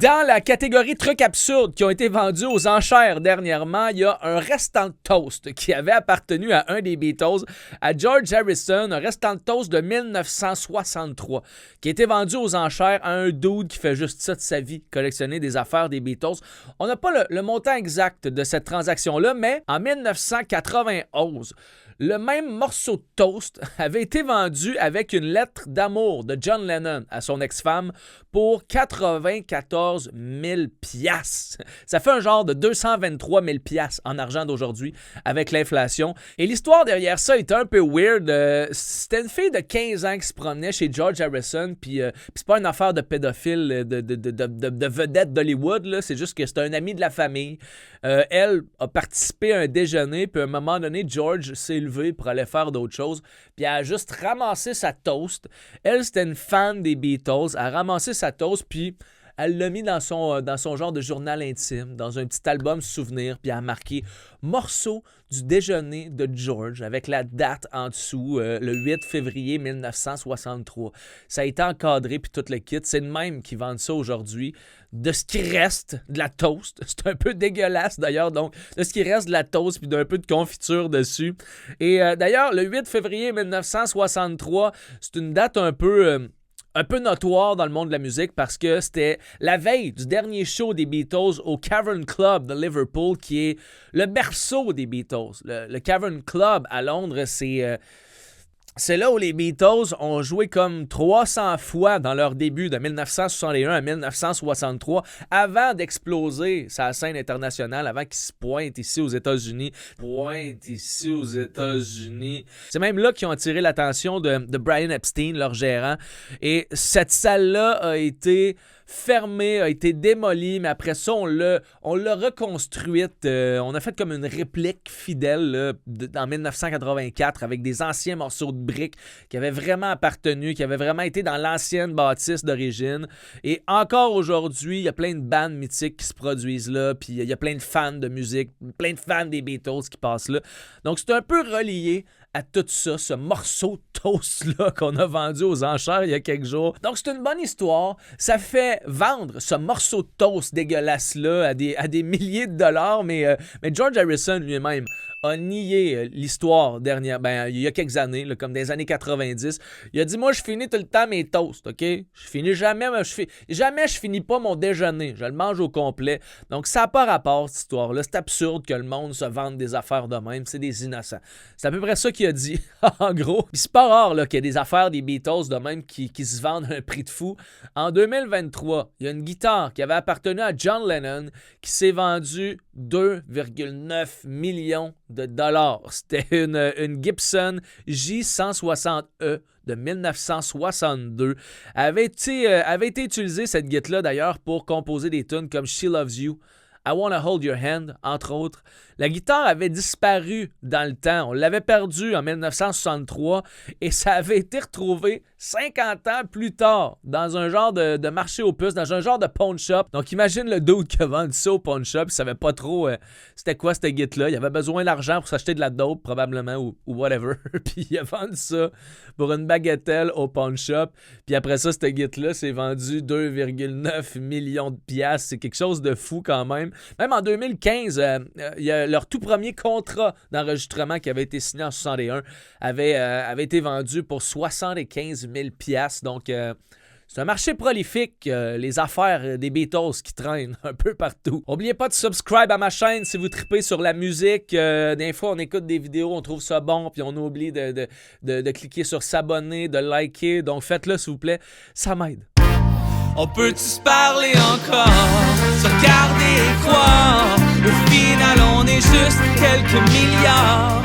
Dans la catégorie trucs absurdes qui ont été vendus aux enchères dernièrement, il y a un restant de toast qui avait appartenu à un des Beatles, à George Harrison, un restant de toast de 1963, qui a été vendu aux enchères à un dude qui fait juste ça de sa vie, collectionner des affaires des Beatles. On n'a pas le montant exact de cette transaction-là, mais en 1991, le même morceau de toast avait été vendu avec une lettre d'amour de John Lennon à son ex-femme pour 94 000 $. Ça fait un genre de 223 000 $ en argent d'aujourd'hui avec l'inflation. Et l'histoire derrière ça était un peu weird. C'était une fille de 15 ans qui se promenait chez George Harrison, puis c'est pas une affaire de pédophile, de vedette d'Hollywood, là. C'est juste que c'est un ami de la famille. Elle a participé à un déjeuner, puis à un moment donné, George s'est levé pour aller faire d'autres choses, puis elle a juste ramassé sa toast. Elle, c'était une fan des Beatles. Elle a ramassé sa toast, puis elle l'a mis dans son genre de journal intime, dans un petit album souvenir, puis elle a marqué « Morceau du déjeuner de George » avec la date en dessous, le 8 février 1963. Ça a été encadré, puis tout le kit. C'est le même qui vendent ça aujourd'hui. De ce qui reste de la toast. C'est un peu dégueulasse d'ailleurs, donc de ce qui reste de la toast, puis d'un peu de confiture dessus. Et d'ailleurs, le 8 février 1963, c'est une date un peu notoire dans le monde de la musique parce que c'était la veille du dernier show des Beatles au Cavern Club de Liverpool, qui est le berceau des Beatles. Le Cavern Club à Londres, c'est là où les Beatles ont joué comme 300 fois dans leur début de 1961 à 1963 avant d'exploser sa scène internationale, avant qu'ils se pointent ici aux États-Unis. C'est même là qu'ils ont attiré l'attention de Brian Epstein, leur gérant. Et cette salle-là a été fermée, a été démolie, mais après ça, on l'a reconstruite. On a fait comme une réplique fidèle là, en 1984 avec des anciens morceaux de briques qui avaient vraiment appartenu, qui avaient vraiment été dans l'ancienne bâtisse d'origine. Et encore aujourd'hui, il y a plein de bandes mythiques qui se produisent là, puis il y a plein de fans de musique, plein de fans des Beatles qui passent là. Donc c'est un peu relié à tout ça, ce morceau de toast-là qu'on a vendu aux enchères il y a quelques jours. Donc, c'est une bonne histoire. Ça fait vendre ce morceau de toast dégueulasse-là à des milliers de dollars, mais George Harrison lui-même a nié l'histoire dernière, il y a quelques années, là, comme des années 90. Il a dit, moi, je finis tout le temps mes toasts, OK? Jamais je finis pas mon déjeuner. Je le mange au complet. Donc, ça n'a pas rapport, cette histoire-là. C'est absurde que le monde se vende des affaires de même. C'est des innocents. C'est à peu près ça qu'il a dit, en gros. Puis c'est pas rare là, qu'il y ait des affaires des Beatles de même qui se vendent à un prix de fou. En 2023, il y a une guitare qui avait appartenu à John Lennon qui s'est vendue 2,9 millions de dollars. C'était une Gibson J160E de 1962. Avait été utilisée, cette guitare-là, d'ailleurs, pour composer des tunes comme She Loves You, I Wanna Hold Your Hand, entre autres. La guitare avait disparu dans le temps. On l'avait perdue en 1963 et ça avait été retrouvé 50 ans plus tard dans un genre de marché aux puces, dans un genre de pawn shop. Donc imagine le dude qui a vendu ça au pawn shop. Il savait pas trop c'était quoi cette guitare-là. Il avait besoin d'argent pour s'acheter de la dope probablement ou whatever. Puis il a vendu ça pour une bagatelle au pawn shop. Puis après ça, cette guitare-là s'est vendue 2,9 millions de $. C'est quelque chose de fou quand même. Même en 2015, il y a leur tout premier contrat d'enregistrement qui avait été signé en 61 avait été vendu pour 75 000 $. Donc, c'est un marché prolifique, les affaires des Beatles qui traînent un peu partout. N'oubliez pas de subscribe à ma chaîne si vous tripez sur la musique. Des fois, on écoute des vidéos, on trouve ça bon, puis on oublie de cliquer sur s'abonner, de liker. Donc, faites-le, s'il vous plaît. Ça m'aide. On peut-tu se parler encore, se regarder et croire? Au final, on est juste quelques milliards.